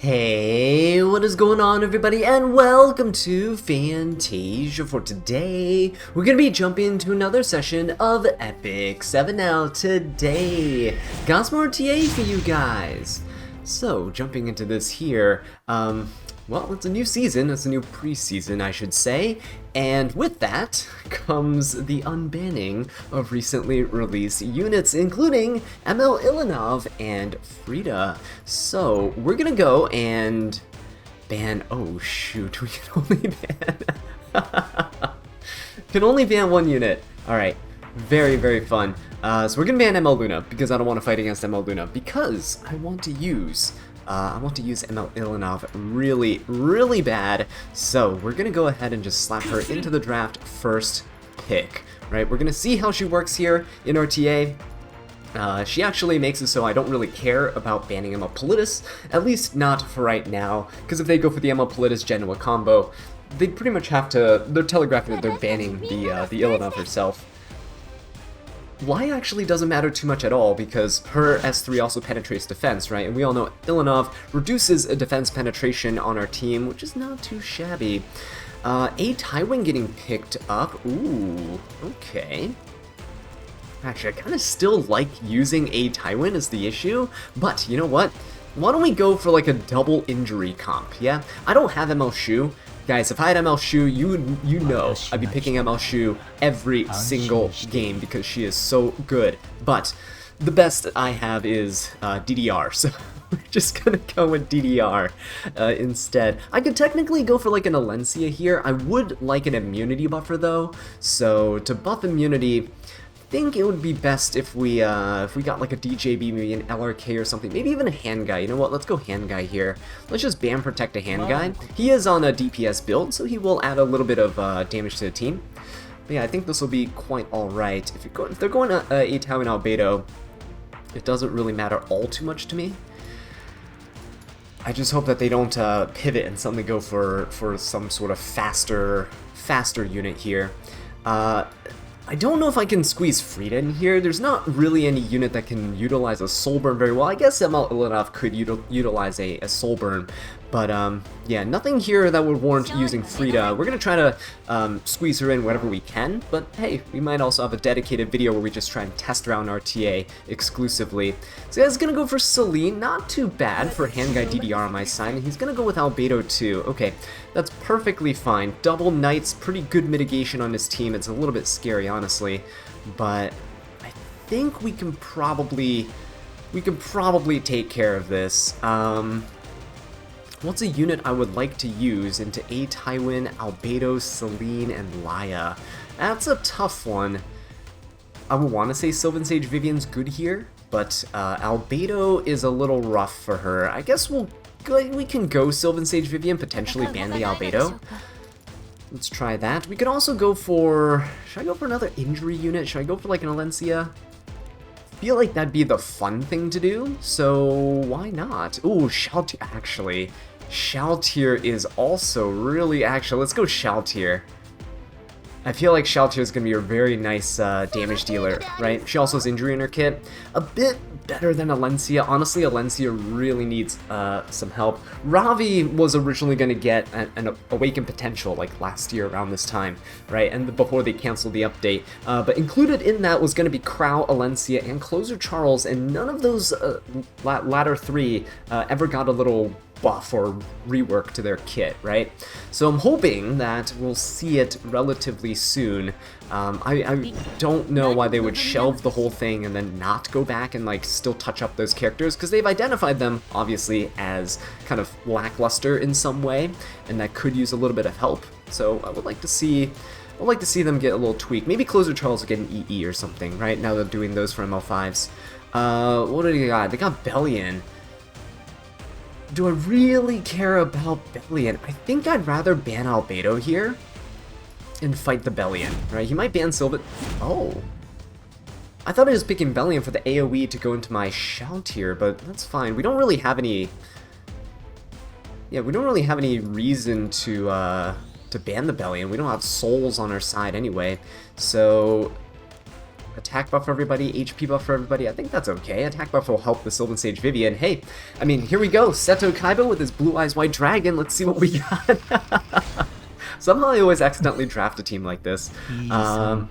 Hey, what is going on everybody, and welcome to Fantasia. For today, we're going to be jumping into another session of Epic 7 now. Today, got some RTA for you guys. So, jumping into this here, well, it's a new season, it's a new preseason, I should say, and with that comes the unbanning of recently released units, including ML Ilinov and Frida. So, we're gonna go and ban, oh shoot, we can only ban one unit. Alright, very fun. So we're gonna ban ML Luna, because I don't want to fight against ML Luna, because I want to use ML Ilinov really bad, so we're gonna go ahead and just slap her into the draft first pick, right? We're gonna see how she works here in RTA. She actually makes it so I don't really care about banning ML Politis, at least not for right now, because if they go for the ML Politis Genoa combo, they pretty much have to, they're telegraphing that they're banning the Ilinov herself. Why actually doesn't matter too much at all, because her S3 also penetrates defense, right? And we all know Ilinov reduces a defense penetration on our team, which is not too shabby. A Tywin getting picked up. Ooh, okay. Actually, I kind of still like using A Tywin as the issue, but you know what? Why don't we go for like a double injury comp, yeah? I don't have ML Shu. Guys, if I had ML Shu, you know I'd be picking ML Shu every single game because she is so good. But the best I have is DDR, so we're just gonna go with DDR instead. I could technically go for like an Alencia here. I would like an immunity buffer though, so to buff immunity, I think it would be best if we got like a DJB, maybe an LRK or something, maybe even a hand guy. You know what, let's go hand guy here. Let's just ban protect a hand guy. He is on a DPS build, so he will add a little bit of damage to the team. But yeah, I think this will be quite alright. If they're going to Atao and Albedo, it doesn't really matter all too much to me. I just hope that they don't pivot and suddenly go for some sort of faster unit here. I don't know if I can squeeze Frida in here. There's not really any unit that can utilize a soul burn very well. I guess ML Ilinov could utilize a soul burn, but yeah, nothing here that would warrant using Frida. We're gonna try to squeeze her in whenever we can, but hey, we might also have a dedicated video where we just try and test around RTA exclusively. So he's gonna go for Celine, not too bad for hand guy DDR on my side, and he's gonna go with Albedo too. Okay, that's perfectly fine. Double Knights, pretty good mitigation on his team. It's a little bit scary, honestly, but I think we can probably take care of this. What's a unit I would like to use into A Tywin, Albedo, Celine, and Laya? That's a tough one. I would want to say Sylvan Sage Vivian's good here, but Albedo is a little rough for her. I guess we can go Sylvan Sage Vivian, potentially ban the Albedo. Let's try that. We could also go for... Should I go for another injury unit? Should I go for like an Alencia? I feel like that'd be the fun thing to do, so why not? Ooh, Shaltir, actually. Shaltir is also really, let's go Shaltir. I feel like Shaltir is going to be a very nice damage dealer, right? She also has injury in her kit. A bit better than Alencia. Honestly, Alencia really needs some help. Ravi was originally going to get an Awakened Potential like last year around this time, right? And before they canceled the update. But included in that was going to be Crow, Alencia, and Closer Charles, and none of those latter three ever got a little buff or rework to their kit, right? So I'm hoping that we'll see it relatively soon. I don't know why they would shelve the whole thing and then not go back and like still touch up those characters, because they've identified them obviously as kind of lackluster in some way, and that could use a little bit of help. So I would like to see them get a little tweak. Maybe Closer Charles will get an EE or something, right? Now they're doing those for ML5s. What do they got? They got Bellion. Do I really care about Bellion? I think I'd rather ban Albedo here and fight the Bellion, right? He might ban Sylvan. Oh. I thought I was picking Bellion for the AoE to go into my Shaltir, but that's fine. We don't really have any... Yeah, we don't really have any reason to ban the Bellion. We don't have souls on our side anyway, so... attack buff for everybody, HP buff for everybody. I think that's okay. Attack buff will help the Sylvan Sage Vivian. Hey, I mean, here we go. Seto Kaiba with his Blue Eyes White Dragon. Let's see what we got. Somehow I always accidentally draft a team like this. I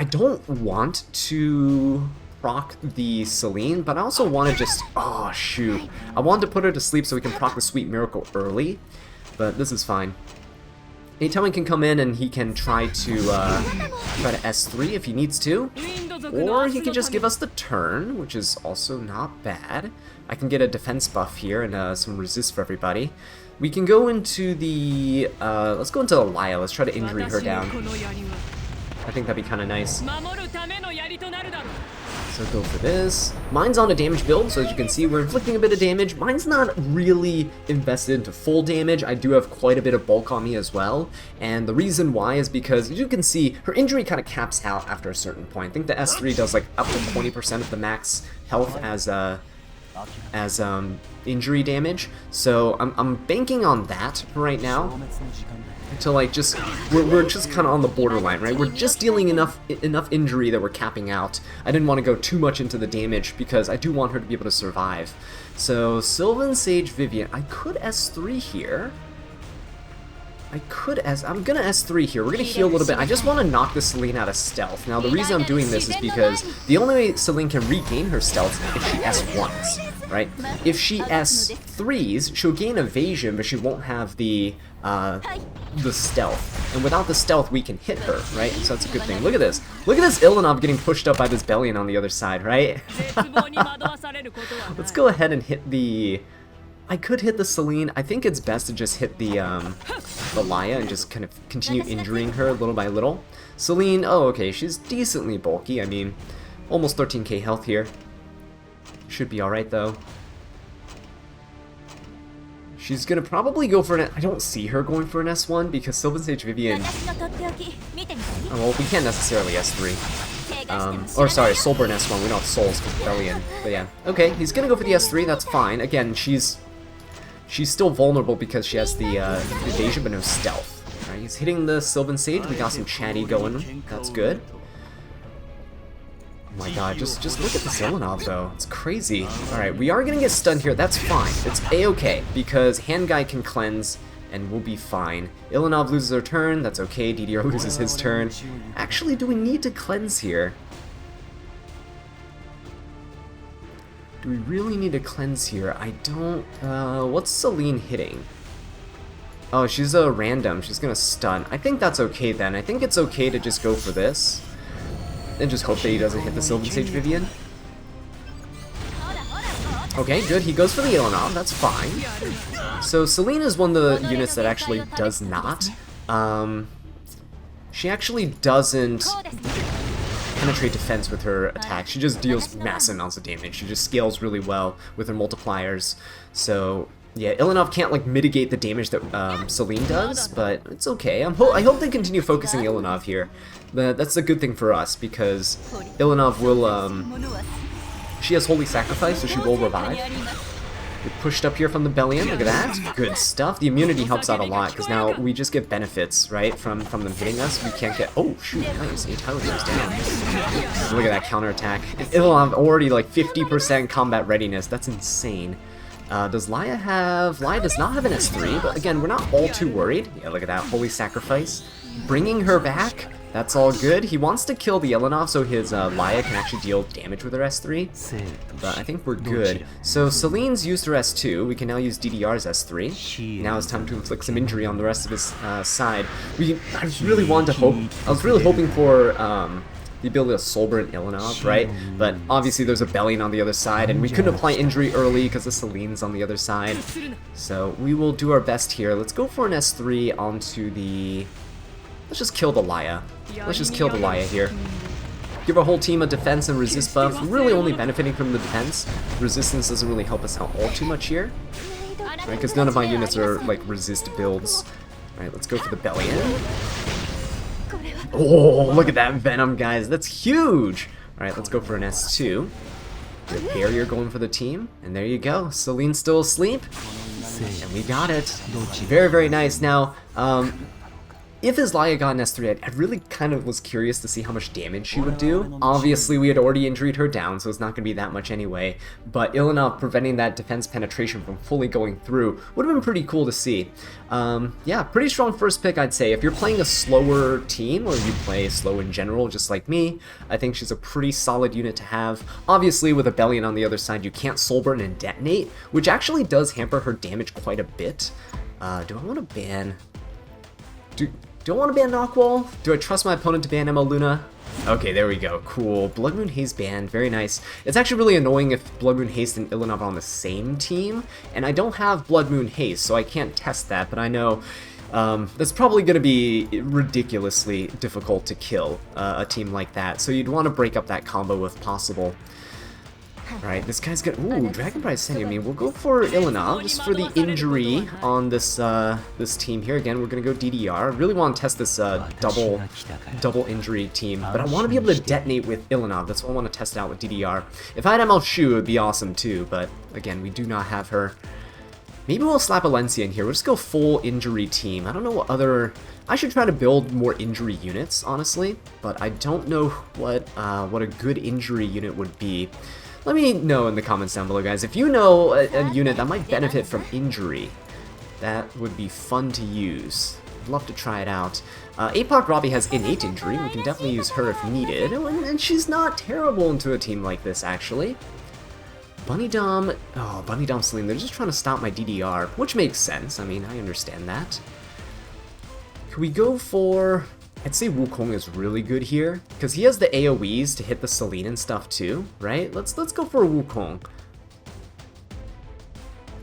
don't want to proc the Celine, but I also want to just... Oh, shoot. I wanted to put her to sleep so we can proc the Sweet Miracle early, but this is fine. Anytime he can come in and he can try to S3 if he needs to, or he can just give us the turn, which is also not bad. I can get a defense buff here and some resist for everybody. We can go into the, let's go into Alaya. Let's try to injury her down. I think that'd be kind of nice. So go for this. Mine's on a damage build, so as you can see, we're inflicting a bit of damage. Mine's not really invested into full damage. I do have quite a bit of bulk on me as well. And the reason why is because, as you can see, her injury kind of caps out after a certain point. I think the S3 does like up to 20% of the max health as injury damage. So I'm banking on that right now. To like just we're just kind of on the borderline, right? We're just dealing enough injury that we're capping out. I didn't want to go too much into the damage because I do want her to be able to survive. So Sylvan Sage Vivian, I could S3 here. I'm gonna S3 here. We're gonna heal a little bit. I just want to knock the Celine out of stealth. Now the reason I'm doing this is because the only way Celine can regain her stealth is if she S1s, right? If she S3s, she'll gain evasion, but she won't have the stealth. And without the stealth, we can hit her, right? So that's a good thing. Look at this. Look at this Ilanov getting pushed up by this Bellion on the other side, right? Let's go ahead and hit the... I could hit the Celine. I think it's best to just hit the Laya and just kind of continue injuring her little by little. Celine, oh, okay, she's decently bulky. I mean, almost 13k health here. Should be alright, though. She's gonna probably go for an... I don't see her going for an S1 because Sylvan Sage Vivian... Oh, well, we can't necessarily S3. Or sorry, Soulburn S1. We don't have souls because Bellion. But yeah. Okay, he's gonna go for the S3. That's fine. Again, she's still vulnerable because she has the evasion but no stealth. Alright, he's hitting the Sylvan Sage. We got some chatty going. That's good. Oh my god, just look at this Ilanov though. It's crazy. Alright, we are gonna get stunned here. That's fine. It's a-okay because Hand Guy can cleanse and we'll be fine. Ilanov loses her turn. That's okay. DDR loses his turn. Actually, do we need to cleanse here? Do we really need to cleanse here? I don't... what's Celine hitting? Oh, she's a random. She's gonna stun. I think that's okay then. I think it's okay to just go for this. And just hope that he doesn't hit the Sylvan Sage Vivian. Okay, good. He goes for the Ilanov. That's fine. So Celine is one of the units that actually does not. She actually doesn't penetrate defense with her attack. She just deals massive amounts of damage. She just scales really well with her multipliers. So yeah, Ilanov can't like mitigate the damage that Celine does, but it's okay. I hope they continue focusing Ilanov here. That's a good thing for us because Ilanov will she has Holy Sacrifice, so she will revive. We pushed up here from the Bellion. Look at that. Good stuff. The immunity helps out a lot because now we just get benefits, right, from them hitting us. We can't get... Oh, shoot. Nice. 8 Tyler goes down. Look at that counterattack. And Ilanov already like 50% combat readiness. That's insane. Does Laya have... Laya does not have an S3, but again, we're not all too worried. Yeah, look at that. Holy Sacrifice. Bringing her back. That's all good. He wants to kill the Ilanov so his Laya can actually deal damage with her S3. But I think we're good. So Celine's used her S2. We can now use DDR's S3. Now it's time to inflict some injury on the rest of his side. I really wanted to hope... I was really hoping for... the ability to Soulburn Ilanov, right? But obviously there's a Bellion on the other side, and we couldn't apply injury early because the Celine's on the other side. So we will do our best here. Let's go for an S3 onto the... Let's just kill the Laya. Let's just kill the Laya here. Give our whole team a defense and resist buff. We're really only benefiting from the defense. Resistance doesn't really help us out all too much here. Right, because none of my units are like resist builds. Alright, let's go for the Bellion. Oh, look at that Venom, guys. That's huge! Alright, let's go for an S2. Good barrier going for the team. And there you go. Celine's still asleep. And we got it. Very, very nice. Now, if azallea got an S3, I really kind of was curious to see how much damage she would do. Obviously, we had already injuried her down, so it's not going to be that much anyway. But Ilanov preventing that defense penetration from fully going through would have been pretty cool to see. Yeah, pretty strong first pick, I'd say. If you're playing a slower team, or you play slow in general, just like me, I think she's a pretty solid unit to have. Obviously, with Abelian on the other side, you can't soul burn and detonate, which actually does hamper her damage quite a bit. Do I want to ban... Do I want to ban Knockwall? Do I trust my opponent to ban ML Luna? Okay, there we go. Cool. Blood Moon Haze banned. Very nice. It's actually really annoying if Blood Moon Haze and Ilanov are on the same team, and I don't have Blood Moon Haze, so I can't test that, but I know that's probably going to be ridiculously difficult to kill a team like that, so you'd want to break up that combo if possible. Alright, this guy's gonna... Ooh, Dragonborn sending me. We'll go for Ilanov, just for the injury on this this team here. Again, we're gonna go DDR. I really want to test this double injury team, but I want to be able to detonate with Ilanov. That's why I want to test it out with DDR. If I had ML Shu, it would be awesome too, but again, we do not have her. Maybe we'll slap Alencia in here. We'll just go full injury team. I don't know what other... I should try to build more injury units, honestly, but I don't know what a good injury unit would be. Let me know in the comments down below, guys. If you know a unit that might benefit from injury, that would be fun to use. I'd love to try it out. Apoc Robbie has innate injury. We can definitely use her if needed. And she's not terrible into a team like this, actually. Bunny Dom... Oh, Bunny Dom Celine. They're just trying to stop my DDR, which makes sense. I mean, I understand that. Can we go for... I'd say Wukong is really good here, because he has the AoEs to hit the Celine and stuff too, right? Let's go for Wukong.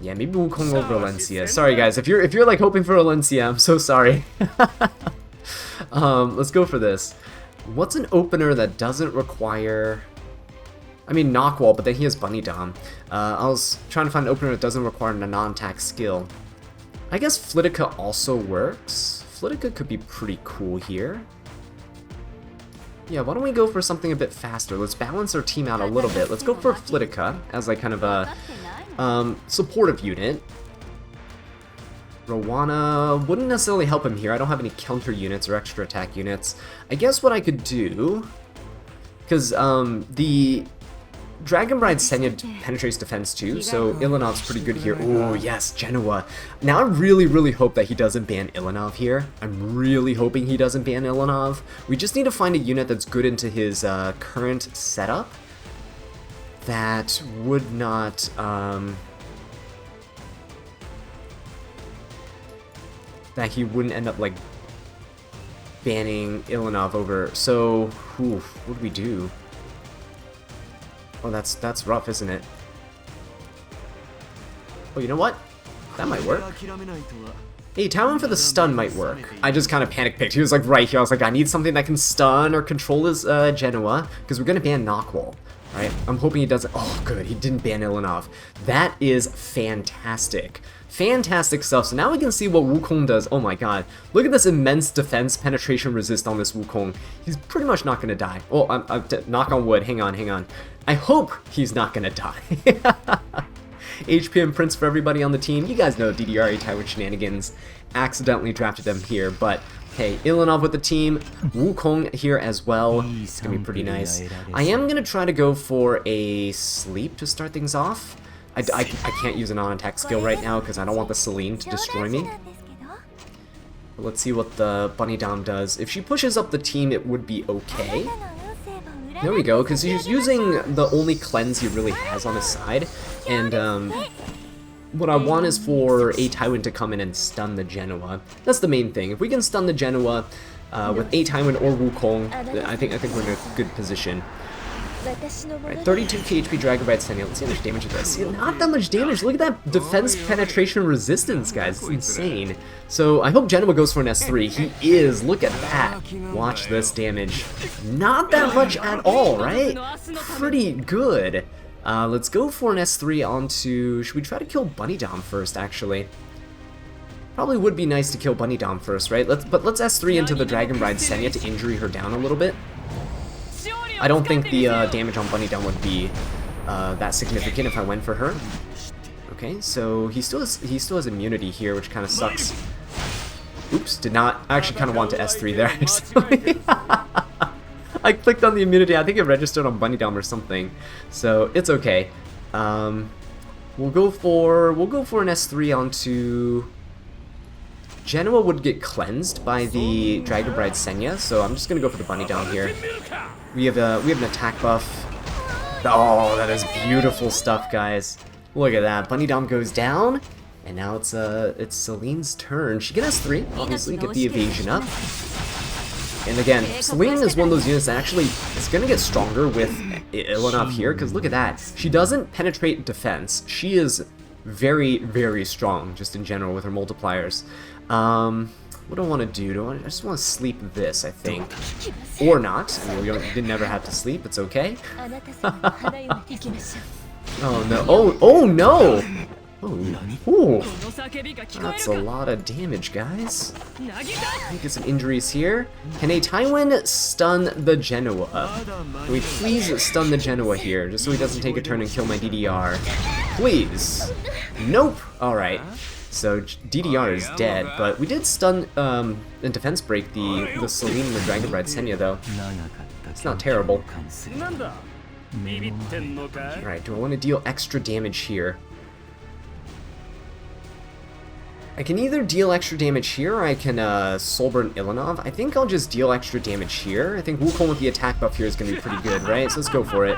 Yeah, maybe Wukong over Alencia. Sorry guys, if you're like hoping for Alencia, I'm so sorry. Let's go for this. What's an opener that doesn't require... I mean Knockwall, but then he has Bunny Dom. I was trying to find an opener that doesn't require a non-attack skill. I guess Flitica also works. Flitica could be pretty cool here. Yeah, why don't we go for something a bit faster? Let's balance our team out a little bit. Let's go for Flitica as like kind of a supportive unit. Rowana wouldn't necessarily help him here. I don't have any counter units or extra attack units. I guess what I could do, because the Dragon Bride Senya penetrates defense too, so Ilanov's pretty good here. Oh yes, Genoa. Now I really hope that he doesn't ban Ilanov here. I'm really hoping he doesn't ban Ilanov. We just need to find a unit that's good into his current setup that would not... that he wouldn't end up like banning Ilanov over. So, what do we do? Oh, that's rough, isn't it? Oh, you know what? That might work. Hey, Talon for the stun might work. I just kind of panic picked. He was like right here. I was like, I need something that can stun or control his Genoa, because we're gonna ban Knockwall. Right? I'm hoping he doesn't. Oh, good. He didn't ban Ilanov. That is fantastic. Fantastic stuff. So now we can see what Wukong does. Oh my god. Look at this immense defense penetration resist on this Wukong. He's pretty much not going to die. Oh, knock on wood. Hang on. I hope he's not going to die. HP and Prince for everybody on the team. You guys know DDR Taiwan shenanigans. Accidentally drafted them here, but hey, Ilanov with the team, Wukong here as well. It's gonna be pretty nice. I am gonna try to go for a sleep to start things off. I can't use a non-attack skill right now because I don't want the Celine to destroy me. But let's see what the Bunny Dom does. If she pushes up the team, it would be okay. There we go, because he's using the only cleanse he really has on his side, and what I want is for a Taiwan to come in and stun the Genoa. That's the main thing. If we can stun the Genoa with a Taiwan or Wukong, I think we're in a good position. Right, 32 HP Dragon Bride Senya. Let's see how much damage it does. See, not that much damage. Look at that defense penetration resistance, guys. It's insane. So I hope Genoa goes for an S3. He is. Look at that. Watch this damage. Not that much at all, right? Pretty good. Let's go for an S3 onto... Should we try to kill Bunny Dom first, actually? Probably would be nice to kill Bunny Dom first, right? Let's S3 into the Dragon Bride Senya to injury her down a little bit. I don't think the damage on Bunny Dom would be that significant if I went for her. Okay, so he still has immunity here, which kind of sucks. Oops, did not. I actually kind of want to S3 there, actually. I clicked on the immunity. I think it registered on Bunny Dom or something. So it's okay. We'll go for an S3 onto... Genoa would get cleansed by the Dragon Bride Senya, so I'm just gonna go for the Bunny Dom here. We have an attack buff. Oh, that is beautiful stuff, guys. Look at that. Bunny Dom goes down, and now it's Celine's turn. She can S3, obviously, get the evasion up. And again, Celine is one of those units that actually is going to get stronger with Ilanov here, because look at that. She doesn't penetrate defense. She is very, very strong, just in general, with her multipliers. What do I want to do? I just want to sleep this, I think. Or not. I mean, we didn't never have to sleep. It's okay. Oh, no. Oh, no! Oh, that's a lot of damage, guys. Get some injuries here. Can a Tywin stun the Genoa? Can we please stun the Genoa here, just so he doesn't take a turn and kill my DDR? Please. Nope. Alright. So DDR is dead, but we did stun and defense break the Celine and the Dragon Bride Senya, though. It's not terrible. Alright, do I want to deal extra damage here? I can either deal extra damage here, or I can Soulburn Ilanov. I think I'll just deal extra damage here. I think Wukong with the attack buff here is going to be pretty good, right? So let's go for it.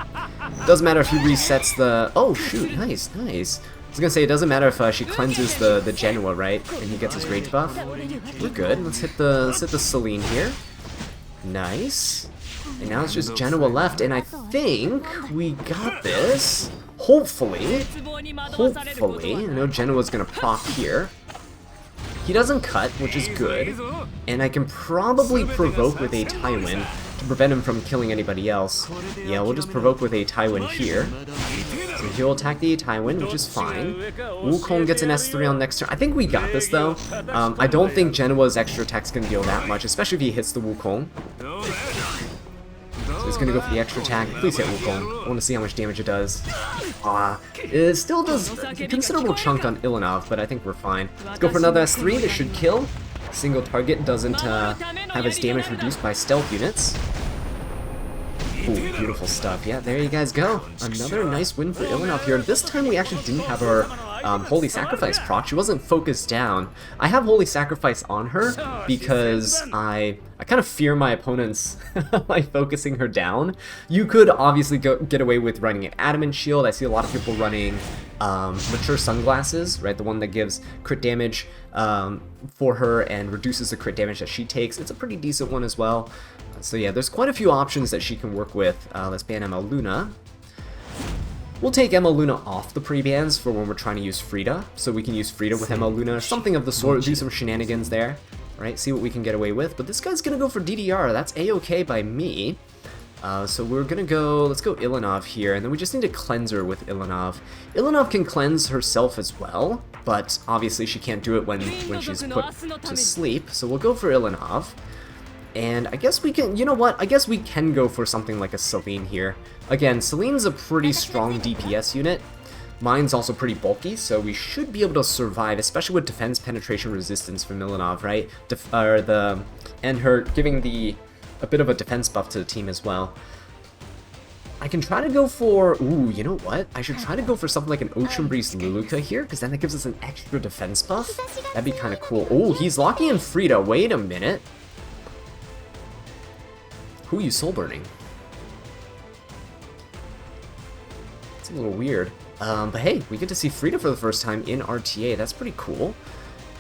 Doesn't matter if he resets the... Oh, shoot, nice, nice. I was going to say, it doesn't matter if she cleanses the Genoa, right? And he gets his rage buff. We're good. Let's hit the Celine here. Nice. And now it's just Genoa left, and I think we got this. Hopefully. Hopefully. I know Genoa's going to proc here. He doesn't cut, which is good, and I can probably provoke with a Tywin to prevent him from killing anybody else. Yeah, we'll just provoke with a Tywin here. So he'll attack the Tywin, which is fine. Wukong gets an S3 on next turn. I think we got this, though. I don't think Genoa's extra attack's going to deal that much, especially if he hits the Wukong. So he's going to go for the extra attack. Please hit Wukong. I want to see how much damage it does. It still does a considerable chunk on Ilanov, but I think we're fine. Let's go for another S3. This should kill. Single target doesn't have its damage reduced by stealth units. Ooh, beautiful stuff. Yeah, there you guys go. Another nice win for Ilanov here. This time we actually didn't have our Holy Sacrifice proc. She wasn't focused down. I have Holy Sacrifice on her because I kind of fear my opponents like focusing her down. You could obviously get away with running an Adamant Shield. I see a lot of people running Mature Sunglasses, right? The one that gives crit damage for her and reduces the crit damage that she takes. It's a pretty decent one as well. So yeah, there's quite a few options that she can work with. Let's ban ML Luna. We'll take ML Luna off the pre-bans for when we're trying to use Frida, so we can use Frida with ML Luna, something of the sort, do some shenanigans there, right? See what we can get away with. But this guy's gonna go for DDR. That's A-okay by me. So we're gonna go, let's go Ilanov here, and then we just need to cleanse her with Ilanov. Ilanov can cleanse herself as well, but obviously she can't do it when she's put to sleep, so we'll go for Ilanov. And I guess we can, you know what, I guess we can go for something like a Celine here. Again, Celine's a pretty strong DPS unit. Mine's also pretty bulky, so we should be able to survive, especially with defense penetration resistance from Ilanov, right? And her giving a bit of a defense buff to the team as well. I can try to go for, ooh, you know what? I should try to go for something like an Ocean Breeze Luluka here, because then that gives us an extra defense buff. That'd be kind of cool. Oh, he's locking in Frida. Wait a minute. Who are you soul burning? It's a little weird. But hey, we get to see Frida for the first time in RTA. That's pretty cool.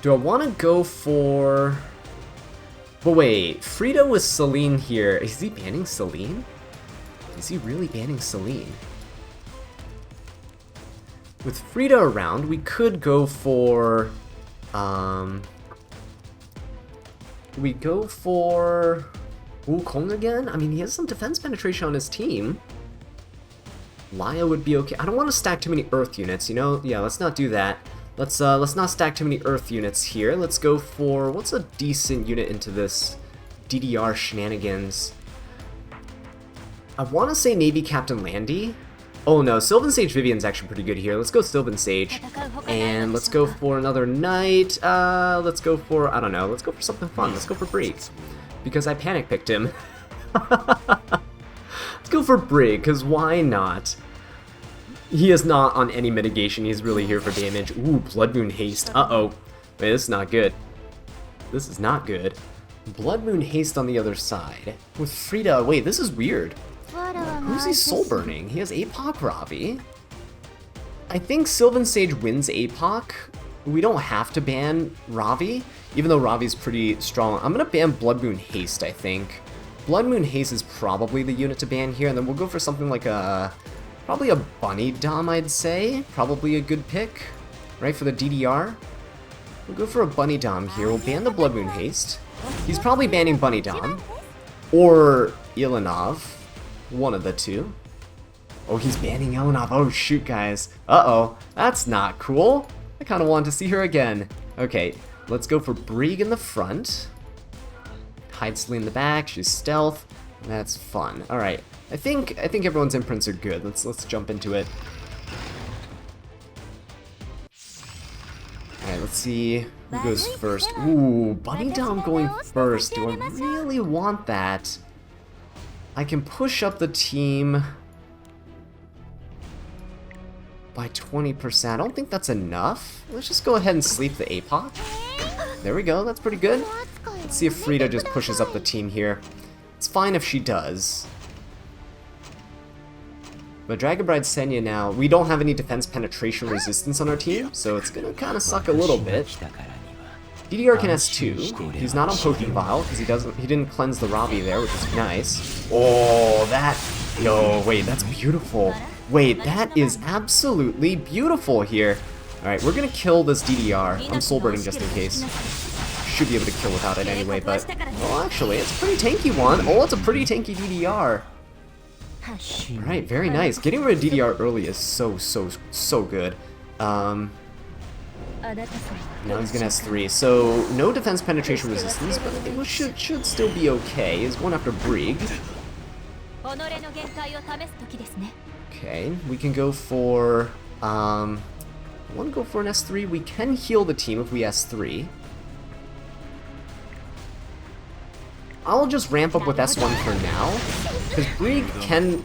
Do I want to go for... But wait, Frida with Celine here. Is he banning Celine? Is he really banning Celine? With Frida around, we could go for... we go for... Wukong again? I mean, he has some defense penetration on his team. Laya would be okay. I don't want to stack too many Earth units, you know? Yeah, let's not do that. Let's not stack too many Earth units here. Let's go for... What's a decent unit into this DDR shenanigans? I want to say Navy Captain Landy. Oh no, Sylvan Sage Vivian's actually pretty good here. Let's go Sylvan Sage. And let's go for another knight. Let's go for, I don't know, let's go for something fun. Let's go for Brig. Because I panic picked him. Let's go for Brig, because why not? He is not on any mitigation. He's really here for damage. Ooh, Blood Moon Haste. Uh-oh. Wait, this is not good. This is not good. Blood Moon Haste on the other side. With Frida, wait, this is weird. Who's he soul burning? He has APOC Ravi. I think Sylvan Sage wins APOC. We don't have to ban Ravi, even though Ravi's pretty strong. I'm gonna ban Blood Moon Haste, I think. Blood Moon Haste is probably the unit to ban here, and then we'll go for something like probably a Bunny Dom, I'd say. Probably a good pick, right, for the DDR. We'll go for a Bunny Dom here. We'll ban the Blood Moon Haste. He's probably banning Bunny Dom. Or Ilanov. One of the two. Oh, he's banning Ilanov. Oh, shoot, guys. Uh-oh. That's not cool. I kind of want to see her again. Okay, let's go for Brig in the front. Hydesly in the back. She's stealth. That's fun. All right. I think everyone's imprints are good. Let's jump into it. Alright, let's see who goes first. Ooh, Bunny Dom going first. Do I really want that? I can push up the team by 20%. I don't think that's enough. Let's just go ahead and sleep the APOC. There we go, that's pretty good. Let's see if Frida just pushes up the team here. It's fine if she does. But Dragon Bride Senya now, we don't have any defense penetration resistance on our team, so it's gonna kind of suck a little bit. DDR can S2. He's not on Poking Vial because he didn't cleanse the Ravi there, which is nice. Oh, yo, wait, that's beautiful. Wait, that is absolutely beautiful here. All right, we're gonna kill this DDR. I'm soul burning just in case. Should be able to kill without it anyway, but well, actually, it's a pretty tanky one. Oh, it's a pretty tanky DDR. Alright, very nice. Getting rid of DDR early is so good. Now he's gonna S3. So, no defense penetration resistance, but it should still be okay. He's going after Brig. Okay, we can go for... I want to go for an S3. We can heal the team if we S3. I'll just ramp up with S1 for now, because Brig can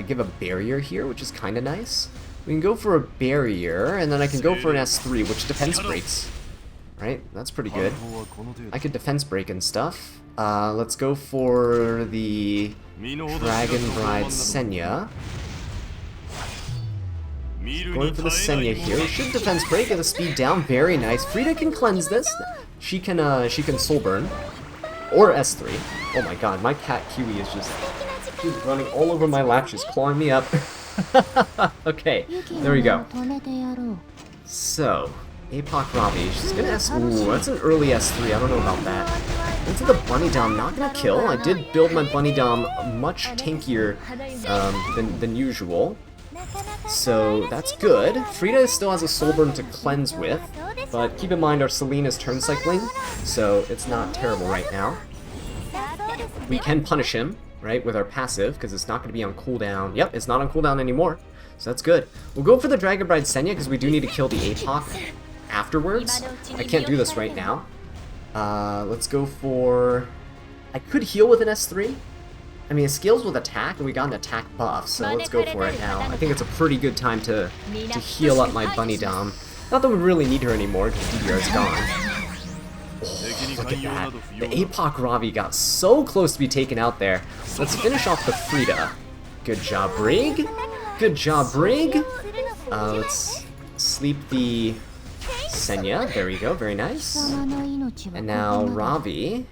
give a barrier here, which is kind of nice. We can go for a barrier, and then I can go for an S3, which defense breaks. Right? That's pretty good. I could defense break and stuff. Let's go for the Dragon Bride Senya. Going for the Senya here. We should defense break, get the speed down. Very nice. Frida can cleanse this. She can soul burn. Or S3. Oh my god, my cat Kiwi is she's running all over my lap, she's clawing me up. Okay, there we go. So, APOC Ravi, she's gonna S. Ooh, that's an early S3, I don't know about that. Into the Bunny Dom, not gonna kill. I did build my Bunny Dom much tankier than usual. So, that's good. Frida still has a soul burn to cleanse with. But keep in mind our Selene is turn cycling, so it's not terrible right now. We can punish him, right, with our passive, because it's not going to be on cooldown. Yep, it's not on cooldown anymore, so that's good. We'll go for the Dragon Bride Senya, because we do need to kill the APOC afterwards. I can't do this right now. Let's go for... I could heal with an S3. I mean, it scales with attack, and we got an attack buff, so let's go for it now. I think it's a pretty good time to heal up my Bunny Dom. Not that we really need her anymore, because DDR is gone. Oh, look at that. The APOC Ravi got so close to be taken out there. Let's finish off the Frida. Good job, Brig. Good job, Brig. Let's sleep the Senya. There we go, very nice. And now Ravi.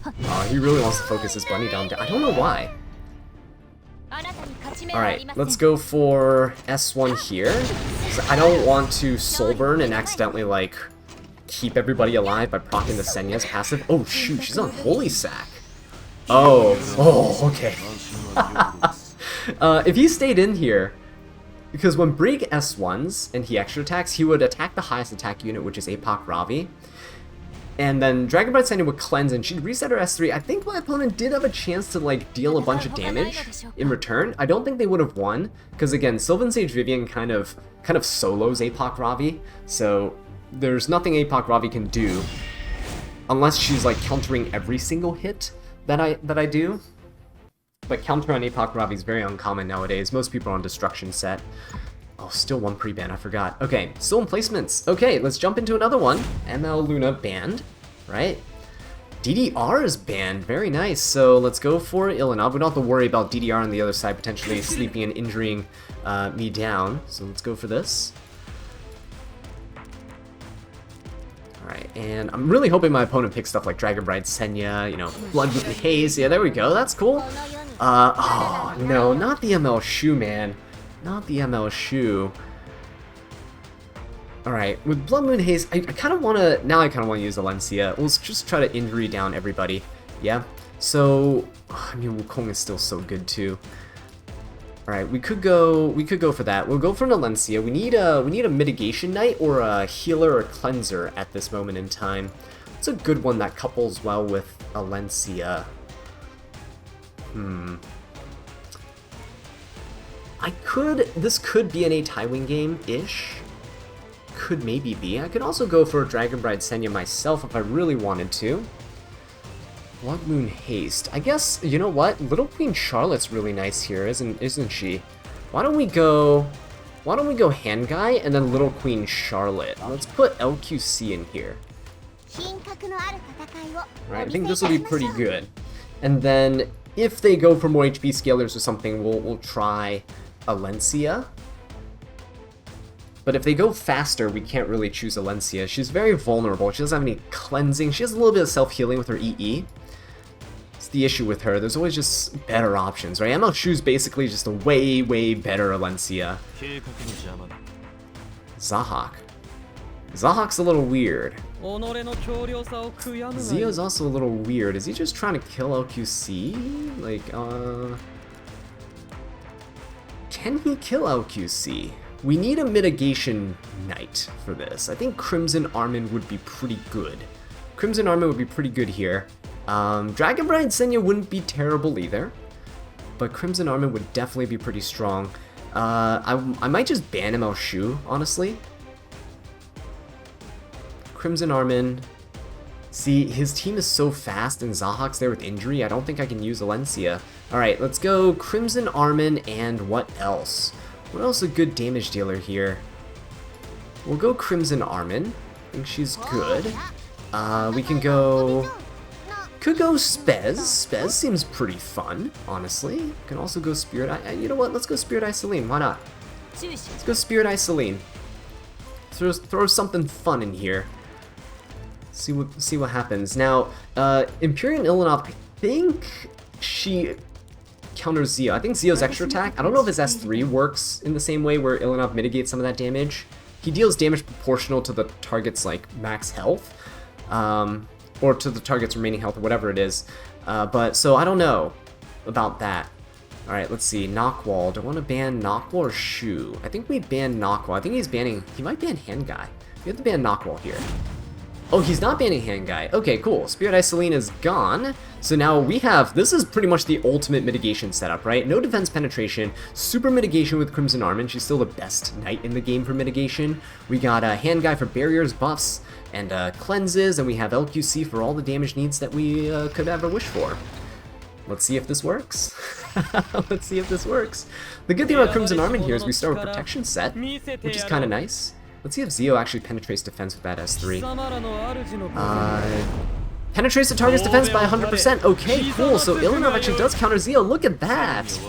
Oh, he really wants to focus his Bunny Dom down. I don't know why. Alright, let's go for S1 here. So I don't want to soul burn and accidentally, like, keep everybody alive by proccing the Senya's passive. Oh shoot, she's on Holy Sack. Oh, okay. If he stayed in here, because when Brig S1s and he extra attacks, he would attack the highest attack unit, which is APOC Ravi. And then Dragonborn Senya would cleanse and she'd reset her S3. I think my opponent did have a chance to like deal a bunch of damage in return. I don't think they would have won, because again, Sylvan Sage Vivian kind of solos APOC Ravi, so there's nothing APOC Ravi can do unless she's like countering every single hit that I do. But counter on APOC Ravi is very uncommon nowadays. Most people are on Destruction set. Oh, still one pre-ban, I forgot. Okay, still in placements. Okay, let's jump into another one. ML Luna banned, right? DDR is banned, very nice. So let's go for Illinov. We don't have to worry about DDR on the other side potentially sleeping and injuring me down. So let's go for this. Alright, and I'm really hoping my opponent picks stuff like Dragonborn Senya, you know, Blood with the Haze. Yeah, there we go, that's cool. Oh, no, not the ML Shu, man. Not the ML Shu. Alright, with Blood Moon Haze, I kind of want to... Now I kind of want to use Alencia. We'll just try to injury down everybody. Yeah? So... Oh, I mean, Wukong is still so good, too. Alright, we could go for that. We'll go for an Alencia. We need a Mitigation Knight or a Healer or Cleanser at this moment in time. It's a good one that couples well with Alencia. This could be an A Tywin game-ish. Could maybe be. I could also go for a Dragonborn Senya myself if I really wanted to. Blood Moon Haste. I guess, you know what? Little Queen Charlotte's really nice here, isn't she? Why don't we go Hand Guy and then Little Queen Charlotte. Let's put LQC in here. Right, I think this will be pretty good. And then if they go for more HP scalers or something, we'll try Alencia. But if they go faster, we can't really choose Alencia. She's very vulnerable. She doesn't have any cleansing. She has a little bit of self-healing with her EE. It's the issue with her. There's always just better options, right? ML Shu's basically just a way, way better Alencia. Zahak. Zahak's a little weird. Zio's also a little weird. Is he just trying to kill LQC? Like, can he kill LQC? We need a Mitigation Knight for this. I think Crimson Armin would be pretty good. Crimson Armin would be pretty good here. Dragonborn Senya wouldn't be terrible either, but Crimson Armin would definitely be pretty strong. I might just ban ML Shu, honestly. Crimson Armin. See, his team is so fast and Zahak's there with injury, I don't think I can use Alencia. Alright, let's go Crimson Armin and what else? What else is a good damage dealer here? We'll go Crimson Armin. I think she's good. We can go... Could go Spez. Spez seems pretty fun, honestly. Can also go Spirit Eye. You know what? Let's go Spirit Eye Celine. Why not? Let's go Spirit Eye Celine. Throw something fun in here. See what happens. Now, Imperial Illinov, I think she counters Zio. I think Zio's extra attack. I don't know if his S3 works in the same way where Illinov mitigates some of that damage. He deals damage proportional to the target's like max health, or to the target's remaining health, or whatever it is. But so I don't know about that. All right, let's see. Knockwall. Do I want to ban Knockwall or Shu? I think we ban Knockwall. I think he's banning. He might ban Hand Guy. We have to ban Knockwall here. Oh, he's not banning Hand Guy. Okay, cool. Spirit Eye Celine is gone. So now we have, this is pretty much the ultimate mitigation setup, right? No defense penetration, super mitigation with Crimson Armin. She's still the best knight in the game for mitigation. We got a Hand Guy for barriers, buffs, and cleanses, and we have LQC for all the damage needs that we could ever wish for. Let's see if this works. Let's see if this works. The good thing about Crimson Armin here is we start with Protection set, which is kind of nice. Let's see if Zio actually penetrates defense with that S3. Penetrates the target's defense by 100%. Okay, cool. So Illinov actually does counter Zio. Look at that.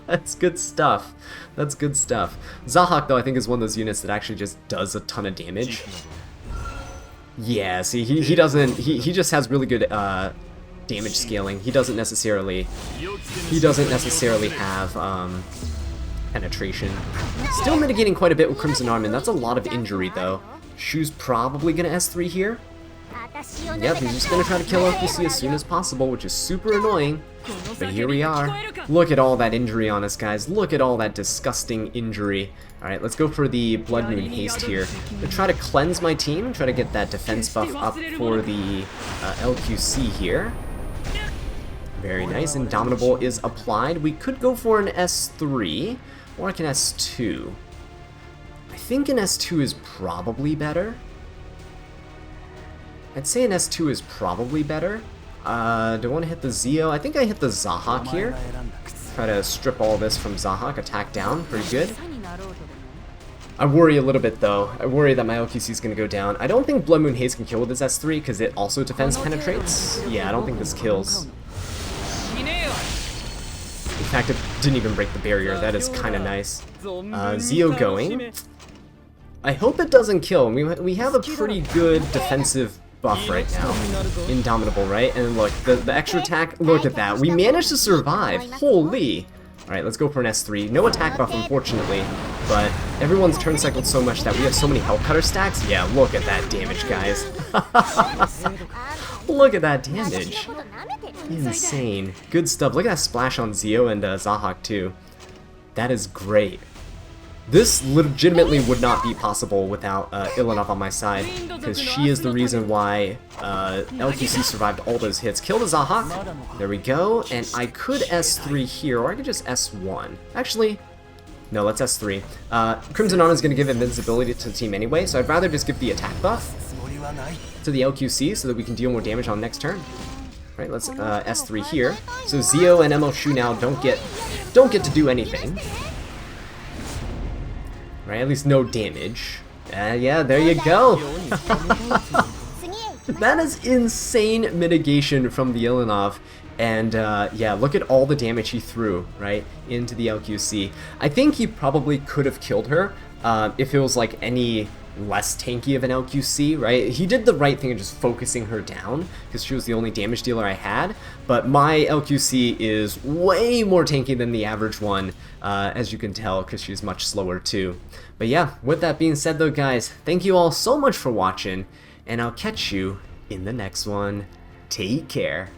That's good stuff. That's good stuff. Zahak, though, I think is one of those units that actually just does a ton of damage. Yeah, see, he doesn't. He just has really good damage scaling. He doesn't necessarily have penetration. Still mitigating quite a bit with Crimson Armin. That's a lot of injury, though. Shu's probably gonna S3 here. Yep, he's just gonna try to kill LQC as soon as possible, which is super annoying. But here we are. Look at all that injury on us, guys. Look at all that disgusting injury. Alright, let's go for the Blood Moon Haste here. To try to cleanse my team, try to get that defense buff up for the LQC here. Very nice. Indomitable is applied. We could go for an S3, or like an S2. I think an S2 is probably better. I'd say an S2 is probably better. Do I want to hit the Zeo? I think I hit the Zahak here. Try to strip all this from Zahak. Attack down. Pretty good. I worry a little bit though. I worry that my LQC is going to go down. I don't think Blood Moon Haze can kill with this S3 because it also defense penetrates. Yeah, I don't think this kills. In fact, it didn't even break the barrier. That is kind of nice. Zeo going. I hope it doesn't kill. We have a pretty good defensive buff right now. Indomitable, right? And look, the extra attack, look at that. We managed to survive. Holy. Alright, let's go for an S3. No attack buff, unfortunately, but everyone's turn cycled so much that we have so many health cutter stacks. Yeah, look at that damage, guys. Look at that damage. Insane. Good stuff. Look at that splash on Zeo and Zahak, too. That is great. This legitimately would not be possible without Ilanov on my side, because she is the reason why LQC survived all those hits. Kill the Zahak. There we go. And I could S3 here, or I could just S1. Actually, no, let's S3. Crimson Armor is going to give invincibility to the team anyway, so I'd rather just give the attack buff to the LQC so that we can deal more damage on next turn. Right, let's S3 here. So Zeo and ML Shu now don't get to do anything. Right, at least no damage. Yeah, there you go. That is insane mitigation from the Ilanov. And yeah, look at all the damage he threw, right, into the LQC. I think he probably could have killed her if it was like any less tanky of an LQC, right? He did the right thing in just focusing her down, because she was the only damage dealer I had, but my LQC is way more tanky than the average one, as you can tell, because she's much slower too. But yeah, with that being said though, guys, thank you all so much for watching, and I'll catch you in the next one. Take care.